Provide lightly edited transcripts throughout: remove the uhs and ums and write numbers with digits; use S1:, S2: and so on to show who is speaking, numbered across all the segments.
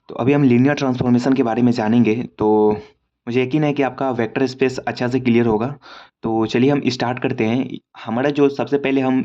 S1: तो अभी हम लीनियर ट्रांसफॉर्मेशन के बारे में जानेंगे। तो मुझे यकीन है कि आपका वेक्टर स्पेस अच्छा से क्लियर होगा। तो चलिए हम स्टार्ट करते हैं। हमारा जो सबसे पहले हम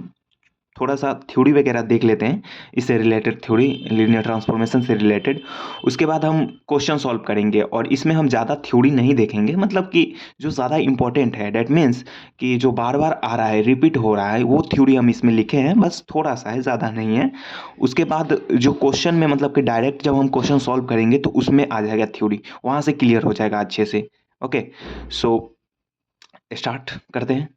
S1: थोड़ा सा थ्योरी वगैरह देख लेते हैं, इससे रिलेटेड थ्योरी, लीनियर ट्रांसफॉर्मेशन से रिलेटेड। उसके बाद हम क्वेश्चन सॉल्व करेंगे और इसमें हम ज़्यादा थ्योरी नहीं देखेंगे, मतलब कि जो ज़्यादा इंपॉर्टेंट है, डैट मीन्स कि जो बार बार आ रहा है, रिपीट हो रहा है, वो थ्योरी हम इसमें लिखे हैं, बस थोड़ा सा है, ज़्यादा नहीं है। उसके बाद जो क्वेश्चन में, मतलब कि डायरेक्ट जब हम क्वेश्चन सॉल्व करेंगे तो उसमें आ जाएगा थ्योरी, वहाँ से क्लियर हो जाएगा अच्छे से। ओके, सो स्टार्ट करते हैं।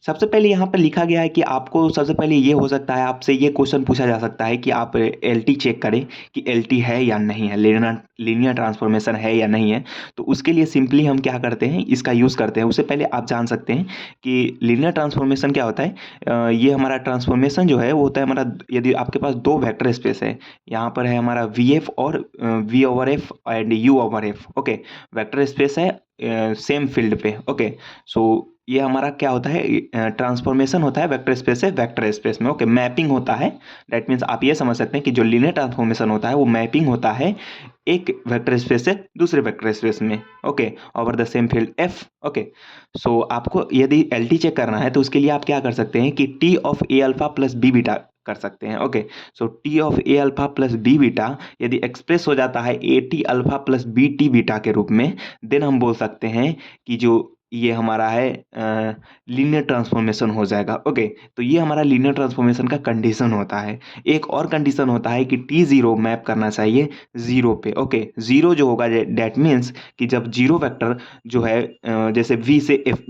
S1: सबसे पहले यहाँ पर लिखा गया है कि आपको सबसे पहले ये हो सकता है, आपसे ये क्वेश्चन पूछा जा सकता है कि आप एलटी चेक करें कि एलटी है या नहीं है, लीनियर लीनियर ट्रांसफॉर्मेशन है या नहीं है। तो उसके लिए सिंपली हम क्या करते हैं, इसका यूज़ करते हैं। उससे पहले आप जान सकते हैं कि लीनियर ट्रांसफॉर्मेशन क्या होता है। ये हमारा ट्रांसफॉर्मेशन जो है वो होता है हमारा, यदि आपके पास दो वेक्टर स्पेस है, यहाँ पर है हमारा वी एफ और V over F and U over F. Okay, vector space है सेम फील्ड पे। ओके, सो ये हमारा क्या होता है, ट्रांसफॉर्मेशन होता है वेक्टर स्पेस से वेक्टर स्पेस में। ओके, मैपिंग होता है। दैट मीन्स आप ये समझ सकते हैं कि जो लीनियर ट्रांसफॉर्मेशन होता है वो मैपिंग होता है एक वेक्टर स्पेस से दूसरे वेक्टर स्पेस में। Okay, over the same field F. Okay, so आपको यदि एल टी चेक करना है तो उसके लिए आप क्या कर सकते हैं कि T of A alpha plus B beta कर सकते हैं। Okay, so T of A alpha plus B beta यदि एक्सप्रेस हो जाता है A T alpha plus B T beta के रूप में, देन हम बोल सकते हैं कि जो ये हमारा है लीनियर ट्रांसफॉर्मेशन हो जाएगा। ओके, तो ये हमारा लीनियर ट्रांसफॉर्मेशन का कंडीशन होता है। एक और कंडीशन होता है कि टी जीरो मैप करना चाहिए जीरो पे। ओके, जीरो जो होगा, डेट मीन्स कि जब जीरो वेक्टर जो है जैसे वी से एफ,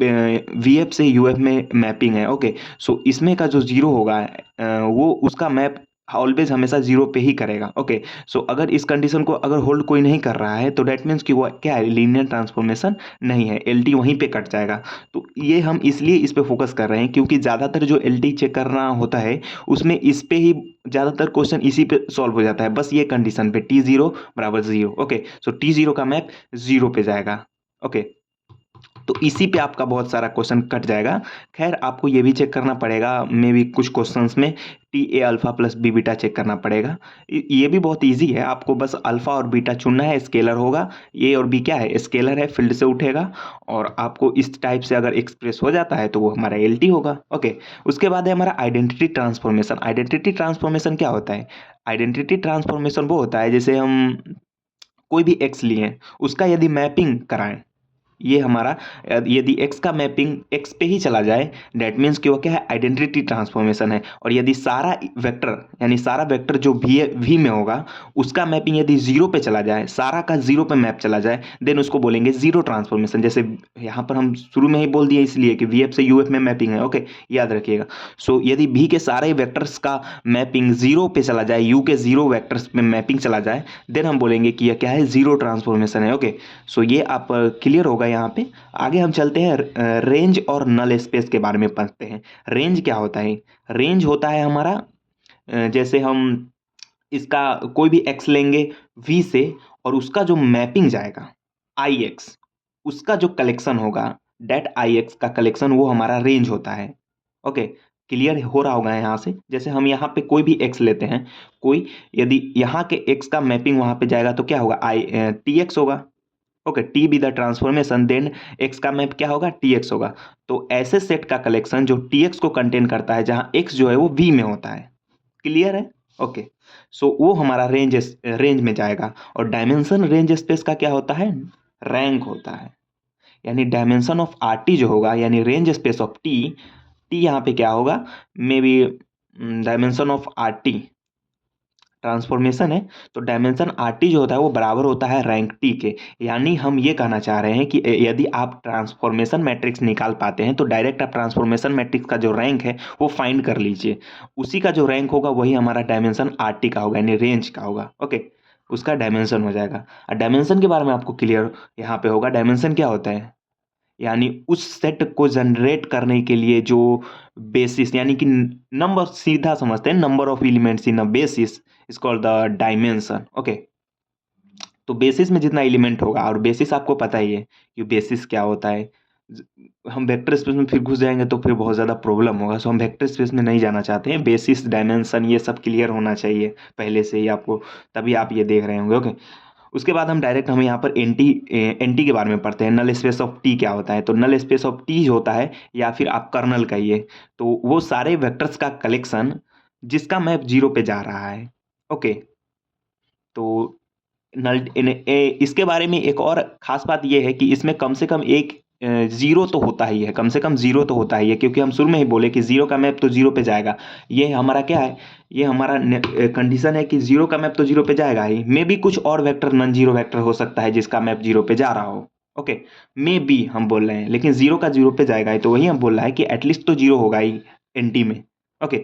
S1: वी एफ से यू एफ में मैपिंग है। ओके, सो इसमें का जो जीरो होगा वो उसका मैप ऑलवेज हमेशा जीरो पे ही करेगा। ओके, सो अगर इस कंडीशन को अगर होल्ड कोई नहीं कर रहा है तो डेट मीन्स कि वो क्या है, लीनियर ट्रांसफॉर्मेशन नहीं है, एल टी वहीं पे कट जाएगा। तो ये हम इसलिए इस पे फोकस कर रहे हैं क्योंकि ज़्यादातर जो एल टी चेक करना होता है उसमें इस पे ही ज़्यादातर क्वेश्चन इसी पे सॉल्व हो जाता है, बस ये कंडीशन पे टी जीरो बराबर zero. Okay, so T zero का मैप जीरो पे जाएगा। ओके, तो इसी पे आपका बहुत सारा क्वेश्चन कट जाएगा। खैर, आपको ये भी चेक करना पड़ेगा, मे भी कुछ क्वेश्चंस में T A alpha plus B beta check करना पड़ेगा। ये भी बहुत इजी है, आपको बस अल्फा और बीटा चुनना है, स्केलर होगा। ए और बी क्या है, स्केलर है, फील्ड से उठेगा। और आपको इस टाइप से अगर एक्सप्रेस हो जाता है तो वो हमारा एल टी होगा। ओके, उसके बाद है हमारा आइडेंटिटी ट्रांसफॉर्मेशन। आइडेंटिटी ट्रांसफॉर्मेशन क्या होता है? आइडेंटिटी ट्रांसफॉर्मेशन वो होता है जैसे हम कोई भी एक्स लिए, उसका यदि मैपिंग कराएं, ये हमारा यदि x का मैपिंग x पे ही चला जाए, डेट मीन्स कि वो क्या है, आइडेंटिटी ट्रांसफॉर्मेशन है। और यदि सारा वेक्टर, यानी सारा वेक्टर जो v में होगा उसका मैपिंग यदि जीरो पे चला जाए, सारा का जीरो पे मैप चला जाए, देन उसको बोलेंगे जीरो ट्रांसफॉर्मेशन। जैसे यहाँ पर हम शुरू में ही बोल दिए इसलिए कि वी एफ से यू एफ में मैपिंग है। ओके, याद रखिएगा। सो यदि v के सारे वेक्टर्स का मैपिंग जीरो पे चला जाए, u के जीरो वेक्टर्स में मैपिंग चला जाए, देन हम बोलेंगे कि यह क्या है, जीरो ट्रांसफॉर्मेशन है। ओके, सो ये आप क्लियर होगा यहाँ पे। आगे हम चलते हैं, रेंज और नल स्पेस के बारे में पढ़ते हैं। रेंज क्या होता है? रेंज होता है हमारा जैसे हम इसका कोई भी एक्स लेंगे वी से, और उसका जो मैपिंग जाएगा आई एक्स, उसका जो कलेक्शन होगा, डेट आई एक्स का कलेक्शन, वो हमारा रेंज होता है। ओके, क्लियर हो रहा होगा यहाँ से। जैसे हम यहाँ पे कोई भी एक्स लेते हैं, कोई, यदि यहाँ के एक्स का मैपिंग वहाँ पे जाएगा तो क्या होगा, आई टी एक्स होगा। Okay, T be the transformation, then X का मैप क्या होगा, टी एक्स होगा। तो ऐसे सेट का कलेक्शन जो टी एक्स को कंटेन करता है, जहां एक्स जो है वो वी में होता है। क्लियर है? ओके, सो वो हमारा रेंज में जाएगा। और डायमेंशन रेंज स्पेस का क्या होता है, रैंक होता है। यानी डायमेंशन ऑफ आर टी जो होगा, यानी range space of T, T यहाँ पे क्या होगा, may be dimension of R T transformation है, तो डायमेंशन आर टी जो होता है वो बराबर होता है रैंक टी के। यानी हम ये कहना चाह रहे हैं कि यदि आप ट्रांसफॉर्मेशन मैट्रिक्स निकाल पाते हैं तो डायरेक्ट आप ट्रांसफॉर्मेशन मैट्रिक्स का जो रैंक है वो फाइंड कर लीजिए। उसी का जो रैंक होगा वही हमारा डायमेंशन आर टी का होगा, यानी रेंज का होगा। ओके, उसका डायमेंशन हो जाएगा। और डायमेंशन के बारे में आपको क्लियर यहाँ पे होगा, डायमेंशन क्या होता है, यानी उस सेट को जनरेट करने के लिए जो बेसिस, यानी कि नंबर, सीधा समझते हैं, number of elements in a basis is called the dimension. Okay, तो बेसिस में जितना एलिमेंट होगा, और बेसिस आपको पता ही है कि बेसिस क्या होता है। ज- हम वेक्टर स्पेस में फिर घुस जाएंगे तो फिर बहुत ज़्यादा प्रॉब्लम होगा, सो हम वेक्टर स्पेस में नहीं जाना चाहते हैं। बेसिस, डायमेंशन, ये सब क्लियर होना चाहिए पहले से ही आपको, तभी आप ये देख रहे होंगे। ओके, उसके बाद हम यहाँ पर एनटी के बारे में पढ़ते हैं। नल स्पेस ऑफ टी क्या होता है? तो नल स्पेस ऑफ टी होता है, या फिर आप कर्नल कहिए, तो वो सारे वेक्टर्स का कलेक्शन जिसका मैप जीरो पे जा रहा है। ओके, तो इसके बारे में एक और खास बात यह है कि इसमें कम से कम एक जीरो तो होता ही है, कम से कम जीरो तो होता ही है, क्योंकि हम शुरू में ही बोले कि जीरो का मैप तो जीरो पे जाएगा। ये हमारा क्या है, ये हमारा कंडीशन है कि जीरो का मैप तो जीरो पे जाएगा ही। मे बी कुछ और वेक्टर नॉन जीरो वेक्टर हो सकता है जिसका मैप जीरो पे जा रहा हो। ओके, मे बी हम बोल रहे हैं, लेकिन जीरो का जीरो पे जाएगा ही, तो वही हम बोल रहा है कि एटलीस्ट तो जीरो होगा ही एनटी में। ओके,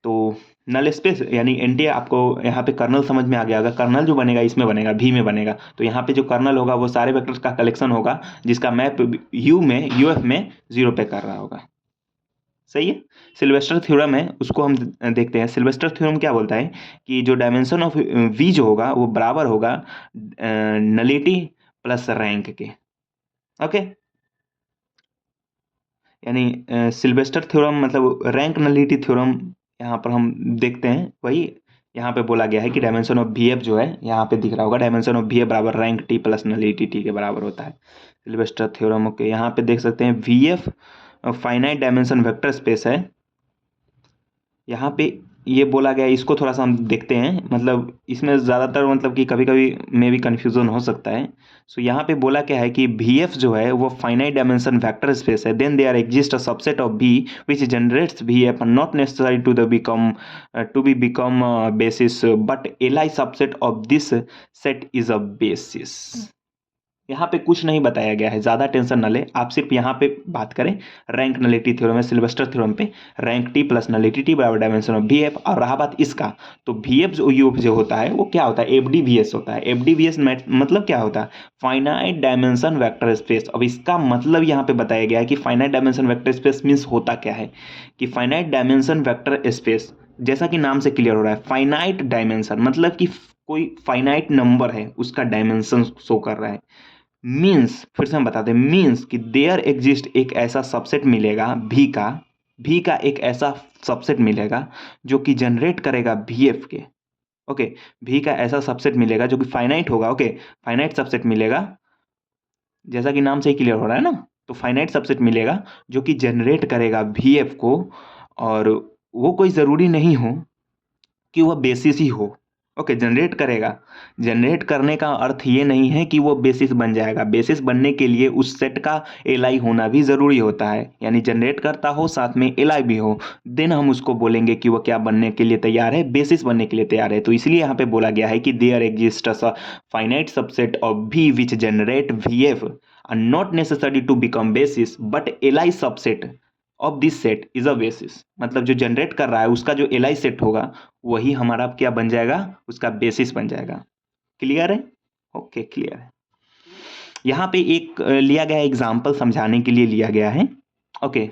S1: तो नल स्पेस यानी एनटी आपको यहाँ पे कर्नल समझ में आ गया होगा। कर्नल जो बनेगा इसमें बनेगा, भी में बनेगा, तो यहाँ पे जो कर्नल होगा वो सारे वेक्टर्स का कलेक्शन होगा जिसका मैप यूएफ में जीरो पे कर रहा होगा। सही है। सिल्वेस्टर थ्योरम है, उसको हम देखते हैं। सिल्वेस्टर थ्योरम क्या बोलता है कि जो डायमेंशन ऑफ वी जो होगा वो बराबर होगा नलिटी प्लस रैंक के। ओके, यानी सिल्वेस्टर थ्योरम मतलब रैंक नलिटी थ्योरम यहाँ पर हम देखते हैं। वही यहाँ पे बोला गया है कि डायमेंशन ऑफ वी एफ जो है, यहाँ पे दिख रहा होगा, डायमेंशन ऑफ वी एफ बराबर rank T plus nullity T के बराबर होता है। Sylvester theorem. ओके, यहाँ पे देख सकते हैं V F finite dimension vector space है। यहाँ पे ये बोला गया है, इसको थोड़ा सा हम देखते हैं, मतलब इसमें ज़्यादातर मतलब कि कभी कभी में भी कन्फ्यूज़न हो सकता है। सो यहाँ पे बोला क्या है कि वी एफ जो है वो फाइनाइट डायमेंशन वेक्टर स्पेस है, then there exist a subset of V which generates V F not necessary to be become basis, but L I subset of this set is a basis. यहाँ पे कुछ नहीं बताया गया है, ज़्यादा tension न ले आप, सिर्फ यहाँ पे बात करें रैंक नलिटी थ्योरम में, सिल्वेस्टर थ्योरम पे rank T plus nullity T बराबर डायमेंशन ऑफ वी एफ। और रहा बात इसका, तो वी एफ जो यू जो होता है वो क्या होता है, एफ डी वी एस होता है। एफ डी वी एस मतलब क्या होता है, फाइनाइट डायमेंशन वेक्टर स्पेस। अब इसका मतलब यहाँ पे बताया गया है कि finite dimension vector space means होता क्या है, कि फाइनाइट डायमेंशन वेक्टर स्पेस जैसा कि नाम से क्लियर हो रहा है, फाइनाइट डायमेंशन मतलब कि कोई फाइनाइट नंबर है उसका डायमेंशन शो कर रहा है। मीन्स फिर से हम बताते हैं, मीन्स कि देयर एग्जिस्ट एक ऐसा सबसेट मिलेगा भी का एक ऐसा सबसेट मिलेगा जो कि जनरेट करेगा वी एफ के। ओके, भी का ऐसा सबसेट मिलेगा जो कि फाइनाइट होगा। ओके, फाइनाइट सबसेट मिलेगा, जैसा कि नाम से ही क्लियर हो रहा है ना, तो फाइनाइट सबसेट मिलेगा जो कि जनरेट करेगा वी एफ को, और वो कोई ज़रूरी नहीं हो कि वह बेसिस ही हो। ओके, जनरेट करेगा, जनरेट करने का अर्थ ये नहीं है कि वो बेसिस बन जाएगा। बेसिस बनने के लिए उस सेट का एल आई होना भी ज़रूरी होता है, यानी जनरेट करता हो साथ में एल आई भी हो, देन हम उसको बोलेंगे कि वो क्या बनने के लिए तैयार है, बेसिस बनने के लिए तैयार है। तो इसलिए यहाँ पे बोला गया है कि there exist a finite subset of V which generate V F are not necessary to become basis, but L I subset of this set is a basis. मतलब जो जनरेट कर रहा है उसका जो एल आई सेट होगा वही हमारा क्या बन जाएगा, उसका बेसिस बन जाएगा। क्लियर है? ओके, क्लियर है। यहाँ पे एक लिया गया एग्जाम्पल समझाने के लिए लिया गया है। ओके,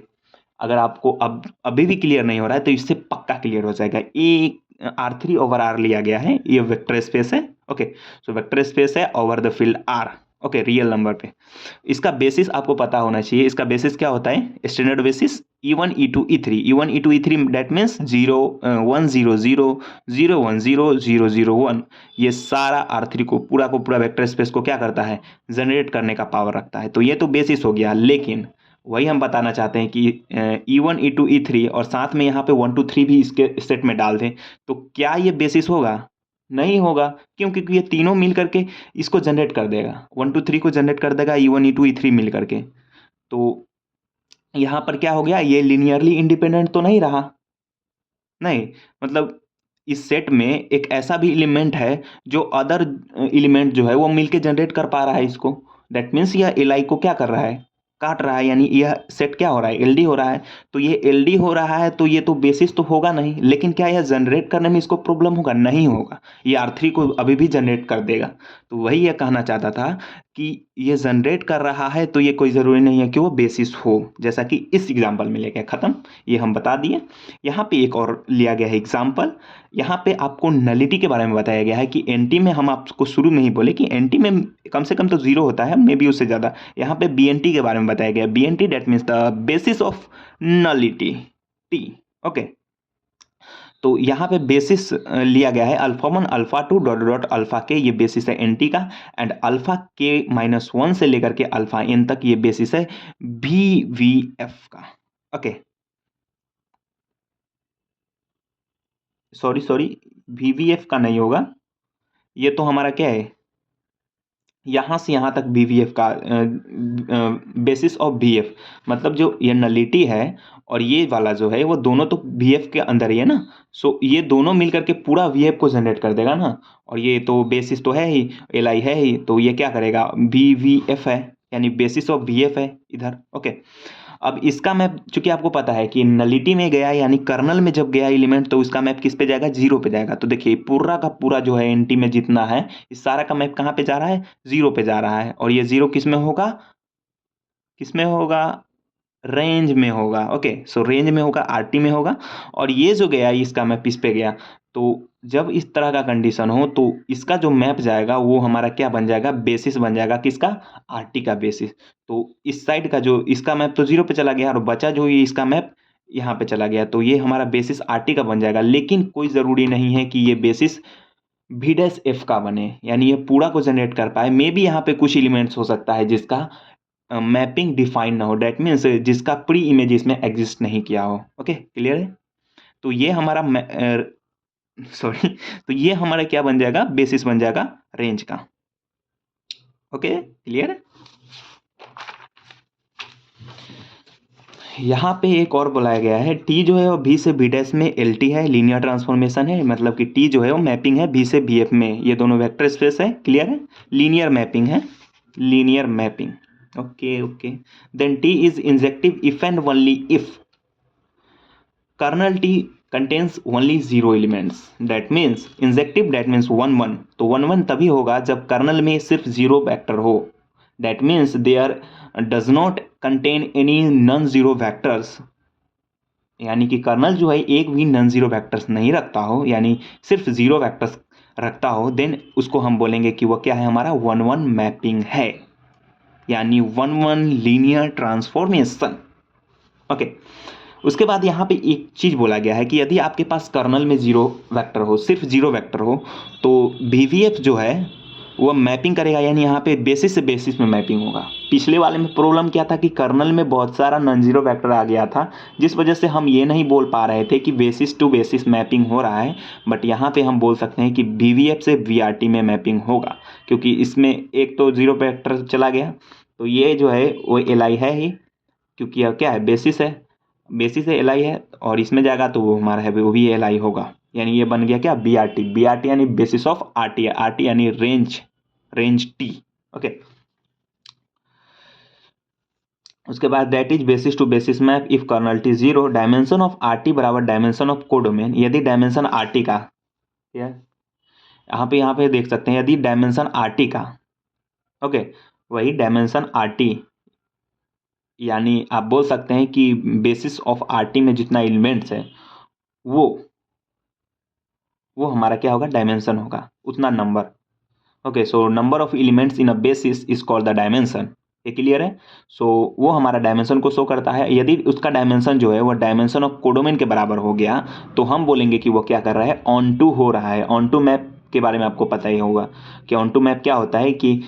S1: अगर आपको अब अभी भी क्लियर नहीं हो रहा है तो इससे पक्का क्लियर हो जाएगा। एक R3 ओवर R लिया गया है, ये वेक्टर स्पेस है। ओके, सो वेक्टर स्पेस है over the field R। Okay, real number पे इसका बेसिस आपको पता होना चाहिए। इसका बेसिस क्या होता है, standard basis E1 E2 E3, E1 E2 E3 that means 0 1 0 0 0 1 0 0 0 1। ये सारा R3 को पूरा वेक्टर स्पेस को क्या करता है, जनरेट करने का पावर रखता है। तो ये तो बेसिस हो गया, लेकिन वही हम बताना चाहते हैं कि E1 E2 E3 और साथ में यहाँ पे 1 2 3 भी इसके सेट में डाल दें तो क्या ये बेसिस होगा? नहीं होगा। क्यों? क्योंकि ये तीनों मिल करके इसको जनरेट कर देगा, 1 2 3 को जनरेट कर देगा E1 E2 E3 मिल करके। तो यहाँ पर क्या हो गया, ये लिनियरली इंडिपेंडेंट तो नहीं रहा। नहीं, मतलब इस सेट में एक ऐसा भी एलिमेंट है जो अदर एलिमेंट जो है वो मिलके जनरेट कर पा रहा है इसको। दैट मीन्स यह एल आई को क्या कर रहा है, काट रहा है, यानी यह सेट क्या हो रहा है, एलडी हो रहा है। तो ये एलडी हो रहा है तो ये तो बेसिस तो होगा नहीं, लेकिन क्या यह जनरेट करने में इसको प्रॉब्लम होगा? नहीं होगा, ये R3 को अभी भी जनरेट कर देगा। तो वही ये कहना चाहता था कि ये जनरेट कर रहा है तो ये कोई ज़रूरी नहीं है कि वो बेसिस हो, जैसा कि इस एग्जाम्पल में लेके ख़त्म, ये हम बता दिए। यहाँ पे एक और लिया गया है एग्जाम्पल। यहाँ पे आपको नलिटी के बारे में बताया गया है कि एनटी में हम आपको शुरू में ही बोले कि एनटी में कम से कम तो जीरो होता है, मे बी उससे ज़्यादा। यहाँ पे बीएनटी के बारे में बताया गया, BNT that means the basis of nullity T. Okay, तो यहाँ पे बेसिस लिया गया है alpha 1 alpha 2 dot dot alpha K, ये बेसिस है एनटी का, एंड अल्फा के -1 से लेकर के अल्फा एन तक ये बेसिस है VVF का। ओके, सॉरी VVF का नहीं होगा, ये तो हमारा क्या है, यहाँ से यहाँ तक BVF का बेसिस ऑफ VF, मतलब जो ये नलिटी है और ये वाला जो है वो दोनों तो VF के अंदर ही है ना, सो ये दोनों मिल करके पूरा VF को जनरेट कर देगा ना, और ये तो बेसिस तो है ही, LI है ही, तो ये क्या करेगा, BVF है, यानी बेसिस ऑफ VF है इधर। ओके, अब इसका मैप चूंकि आपको पता है कि नलिटी में गया यानी कर्नल में जब गया एलिमेंट तो उसका मैप किस पे जाएगा, 0 पे जाएगा। तो देखिए पूरा का पूरा जो है एनटी में जितना है इस सारा का मैप कहाँ पे जा रहा है, 0 पे जा रहा है, और ये 0 किस में होगा, किस में होगा, रेंज में होगा। ओके, सो रेंज में होगा, आरटी में होगा, और ये जो गया इसका मैप इस पे गया, तो जब इस तरह का कंडीशन हो तो इसका जो मैप जाएगा वो हमारा क्या बन जाएगा, बेसिस बन जाएगा, किसका, आरटी का बेसिस। तो इस साइड का जो इसका मैप तो 0 पे चला गया और बचा जो ये इसका मैप यहाँ पे चला गया, तो ये हमारा बेसिस आरटी का बन जाएगा। लेकिन कोई ज़रूरी नहीं है कि ये बेसिस भी डैश एफ का बने, यानी ये पूरा को जनरेट कर पाए। मे बी यहाँ पे कुछ एलिमेंट्स हो सकता है जिसका मैपिंग डिफाइन ना हो, डैट मीन्स जिसका प्री इमेज इसमें एग्जिस्ट नहीं किया हो। ओके, क्लियर है। तो ये हमारा सॉरी तो ये हमारा क्या बन जाएगा, बेसिस बन जाएगा रेंज का। ओके, क्लियर है। यहाँ पे एक और बुलाया गया है, टी जो है वो भी से बी डैश में LT है, लीनियर ट्रांसफॉर्मेशन है, मतलब कि टी जो है वो मैपिंग है बी से BF में, ये दोनों वेक्टर स्पेस है, क्लियर है, लीनियर मैपिंग है, linear mapping. Okay, then T is injective if and only if kernel T contains only 0 elements, that means injective, that means 1 1, तो 1 1 तभी होगा जब कर्नल में सिर्फ 0 वेक्टर हो, that means there does not contain any non-zero vectors, यानी कि colonel जो है एक भी नॉन जीरो वेक्टर्स नहीं रखता हो, यानी सिर्फ 0 वेक्टर्स रखता हो, देन उसको हम बोलेंगे कि वो क्या है, हमारा 1 1 मैपिंग है, यानी 1 1 लीनियर ट्रांसफॉर्मेशन। ओके, उसके बाद यहाँ पे एक चीज़ बोला गया है कि यदि आपके पास कर्नल में 0 वेक्टर हो, सिर्फ 0 वेक्टर हो, तो VVF जो है वो मैपिंग करेगा, यानी यहाँ पे बेसिस से बेसिस में मैपिंग होगा। पिछले वाले में प्रॉब्लम क्या था कि कर्नल में बहुत सारा नॉन जीरो वेक्टर आ गया था, जिस वजह से हम ये नहीं बोल पा रहे थे कि बेसिस टू बेसिस मैपिंग हो रहा है, बट यहाँ पे हम बोल सकते हैं कि VVF से VRT में मैपिंग होगा, क्योंकि इसमें एक तो 0 वेक्टर चला गया, तो ये जो है वो LI है ही, क्योंकि अब क्या है, बेसिस है, बेसिस से LI है, और इसमें जाएगा तो वो हमारा है वो भी LI होगा, यानी ये बन गया क्या, BRT यानी बेसिस ऑफ RT यानी रेंज T। ओके, उसके बाद that is basis to basis map if kernel T 0, dimension of RT बराबर डायमेंशन ऑफ कोडोमेन, यदि डायमेंशन RT का, यहाँ पे देख सकते हैं, यदि डायमेंशन RT का, ओके, वही डायमेंशन RT, यानी आप बोल सकते हैं कि बेसिस ऑफ RT में जितना एलिमेंट्स है वो हमारा क्या होगा, डायमेंशन होगा, उतना number. Okay, so number of elements in a basis is called the dimension, ये क्लियर है। सो वो हमारा डायमेंशन को शो करता है। यदि उसका डायमेंशन जो है वो डायमेंशन ऑफ कोडोमेन के बराबर हो गया तो हम बोलेंगे कि वो क्या कर रहा है, ऑन टू हो रहा है। ऑन टू मैप के बारे में आपको पता ही होगा कि ऑन टू मैप क्या होता है कि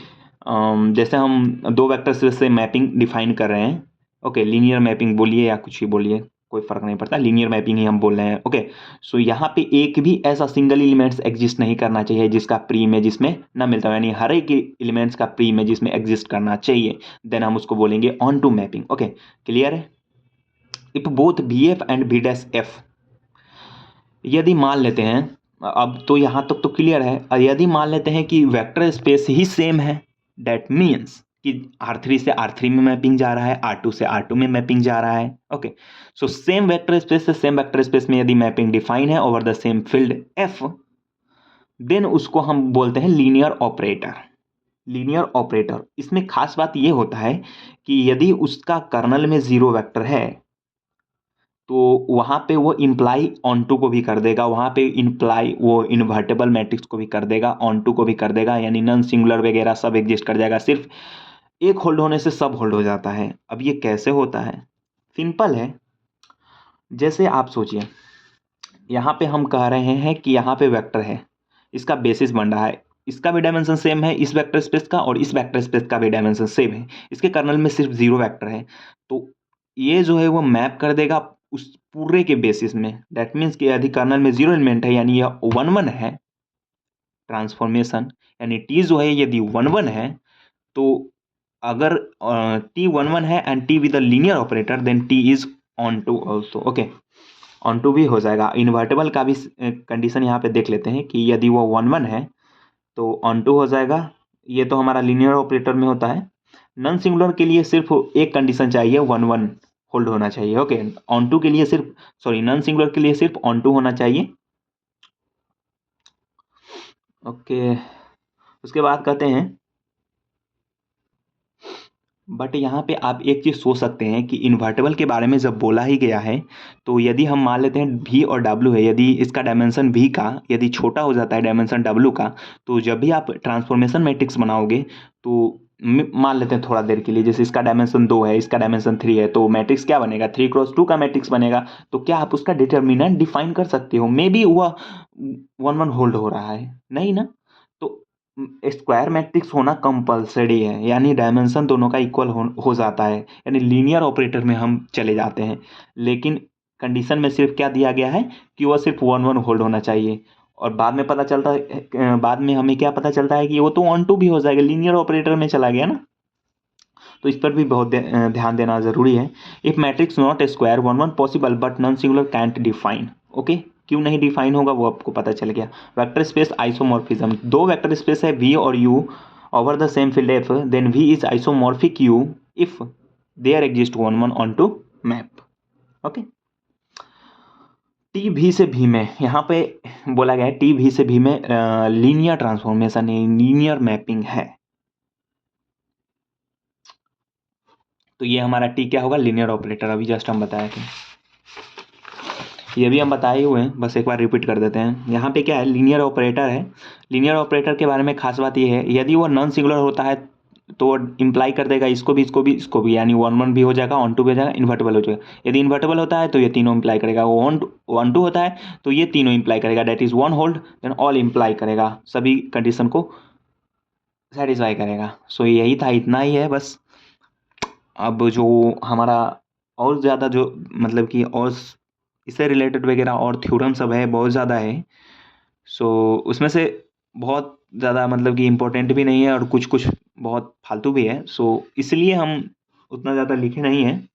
S1: जैसे हम 2 वेक्टर से मैपिंग डिफाइन कर रहे हैं, ओके, लीनियर मैपिंग बोलिए या कुछ ही बोलिए, कोई फर्क नहीं पड़ता, लीनियर मैपिंग ही हम बोल रहे हैं। ओके, सो यहाँ पे एक भी ऐसा सिंगल एलिमेंट्स एग्जिस्ट नहीं करना चाहिए जिसका प्री इमेज इसमें ना मिलता हो, यानी हर एक एलिमेंट्स का प्री इमेज इसमें एग्जिस्ट करना चाहिए, देन हम उसको बोलेंगे onto mapping. Okay, clear है। If both VF and V'(F), यदि मान लेते हैं, अब तो यहाँ तक तो क्लियर है, यदि मान लेते हैं कि वेक्टर स्पेस ही सेम है, दैट मीन्स कि R3 से R3 में मैपिंग जा रहा है, R2 से R2 में मैपिंग जा रहा है। Okay, so same vector space से सेम वेक्टर स्पेस में यदि मैपिंग डिफाइन है over the same field F, then उसको हम बोलते हैं लीनियर ऑपरेटर। लीनियर ऑपरेटर, इसमें खास बात ये होता है कि यदि उसका कर्नल में 0 वेक्टर है तो वहाँ पे वो इम्प्लाई ऑन टू को भी कर देगा, वहाँ पे इम्प्लाई वो इन्वर्टेबल मैट्रिक्स को भी कर देगा, ऑन टू को भी कर देगा, यानी नॉन सिंगुलर वगैरह सब एग्जिस्ट कर जाएगा, सिर्फ एक होल्ड होने से सब होल्ड हो जाता है। अब ये कैसे होता है, सिंपल है। जैसे आप सोचिए यहाँ पे हम कह रहे हैं कि यहाँ पे वेक्टर है, इसका बेसिस बन रहा है, इसका भी डायमेंशन सेम है इस वेक्टर स्पेस का, और इस वेक्टर स्पेस का भी डायमेंशन सेम है, इसके कर्नल में सिर्फ 0 वेक्टर है। तो ये जो है वो मैप कर देगा उस पूरे के बेसिस में। दैट मीन्स कि यदि कर्नल में 0 एलिमेंट है यानी यह 1 1 है ट्रांसफॉर्मेशन, यानी टी जो है यदि 1 1 है, तो अगर टी 1 1 है and T with a linear operator, then T is onto also. Okay, onto भी हो जाएगा। इन्वर्टेबल का भी कंडीशन यहाँ पे देख लेते हैं कि यदि वो 1 1 है तो ऑन टू हो जाएगा। ये तो हमारा लीनियर ऑपरेटर में होता है। नॉन सिंगुलर के लिए सिर्फ एक कंडीशन चाहिए, 1 1 होल्ड होना चाहिए। ओके, ऑन टू के लिए सिर्फ, सॉरी, नॉन सिंगुलर के लिए सिर्फ ऑन टू होना चाहिए। ओके, उसके बाद कहते हैं, बट यहाँ पे आप एक चीज़ सोच सकते हैं कि इन्वर्टेबल के बारे में जब बोला ही गया है, तो यदि हम मान लेते हैं v और w है, यदि इसका डायमेंशन v का यदि छोटा हो जाता है डायमेंशन w का, तो जब भी आप ट्रांसफॉर्मेशन मैट्रिक्स बनाओगे, तो मान लेते हैं थोड़ा देर के लिए, जैसे इसका डायमेंशन 2 है, इसका डायमेंशन 3 है, तो मैट्रिक्स क्या बनेगा, 3x2 का मैट्रिक्स बनेगा। तो क्या आप उसका डिटर्मिनेंट डिफाइन कर सकते हो? मे बी वह 1 1 होल्ड हो रहा है, नहीं ना? तो स्क्वायर मैट्रिक्स होना कंपलसरी है, यानी डायमेंशन दोनों का इक्वल हो जाता है, यानी लीनियर ऑपरेटर में हम चले जाते हैं। लेकिन कंडीशन में सिर्फ क्या दिया गया है कि वह सिर्फ 1 1 होल्ड होना चाहिए। और बाद में पता चलता है, बाद में हमें क्या पता चलता है कि वो तो ऑन टू भी हो जाएगा, लीनियर ऑपरेटर में चला गया ना। तो इस पर भी बहुत ध्यान देना जरूरी है। If matrix not square 1 1 possible but non singular can't define. Okay, क्यों नहीं डिफाइन होगा वो आपको पता चल गया। वेक्टर स्पेस आइसोमॉर्फिज्म, दो वेक्टर स्पेस है v और u over the same field f, then v is isomorphic u if there exist 1 1 onto map. Okay, T भी से भी में यहाँ पे बोला गया है टी भी से भी में लीनियर ट्रांसफॉर्मेशन, लीनियर मैपिंग है। तो ये हमारा टी क्या होगा, लीनियर ऑपरेटर, अभी जस्ट हम बताए थे, ये भी हम बताए हुए हैं, बस एक बार रिपीट कर देते हैं। यहाँ पे क्या है, लीनियर ऑपरेटर है। लीनियर ऑपरेटर के बारे में खास बात ये है, यदि वो नॉन सिंगुलर होता है तो इंप्लाई कर देगा इसको भी, इसको भी, इसको भी, यानी 1 1 भी हो जाएगा, ऑन टू भी हो जाएगा, इन्वर्टेबल हो जाएगा। यदि इन्वर्टेबल होता है तो ये तीनों इंप्लाई करेगा, वो ऑन टू होता है तो ये तीनों इंप्लाई करेगा, that is 1 hold then all imply करेगा, सभी कंडीशन को सेटिस्फाई करेगा। सो यही था, इतना ही है बस। अब जो हमारा और ज़्यादा जो मतलब कि और इससे रिलेटेड वगैरह और थ्योरम सब है, बहुत ज़्यादा है। सो उसमें से बहुत ज़्यादा मतलब कि इम्पोर्टेंट भी नहीं है और कुछ कुछ बहुत फालतू भी है। सो इसलिए हम उतना ज़्यादा लिखे नहीं हैं।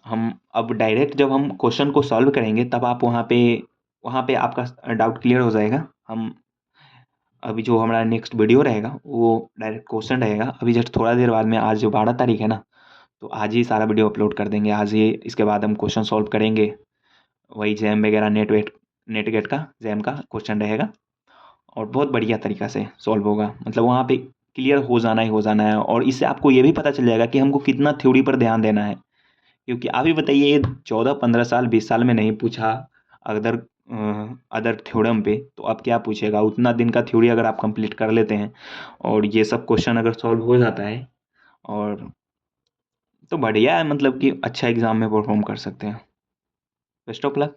S1: हम अब डायरेक्ट जब हम क्वेश्चन को सॉल्व करेंगे तब आप वहाँ पे आपका डाउट क्लियर हो जाएगा। हम अभी जो हमारा नेक्स्ट वीडियो रहेगा वो डायरेक्ट क्वेश्चन रहेगा। अभी जस्ट थोड़ा देर बाद में, आज जो 12 तारीख है ना, तो आज ही सारा वीडियो अपलोड कर देंगे आज ही। इसके बाद हम क्वेश्चन सॉल्व करेंगे, वही जैम वगैरह, नेट गेट का जैम का क्वेश्चन रहेगा, और बहुत बढ़िया तरीक़ा से सॉल्व होगा। मतलब वहाँ पे क्लियर हो जाना ही हो जाना है। और इससे आपको ये भी पता चल जाएगा कि हमको कितना थ्योरी पर ध्यान देना है, क्योंकि आप ही बताइए, ये 14 15 साल 20 साल में नहीं पूछा अदर अदर थ्योरम पे, तो अब क्या पूछेगा। उतना दिन का थ्योरी अगर आप कंप्लीट कर लेते हैं और ये सब क्वेश्चन अगर सॉल्व हो जाता है, और तो बढ़िया है, मतलब कि अच्छा एग्जाम में परफॉर्म कर सकते हैं। Best of luck.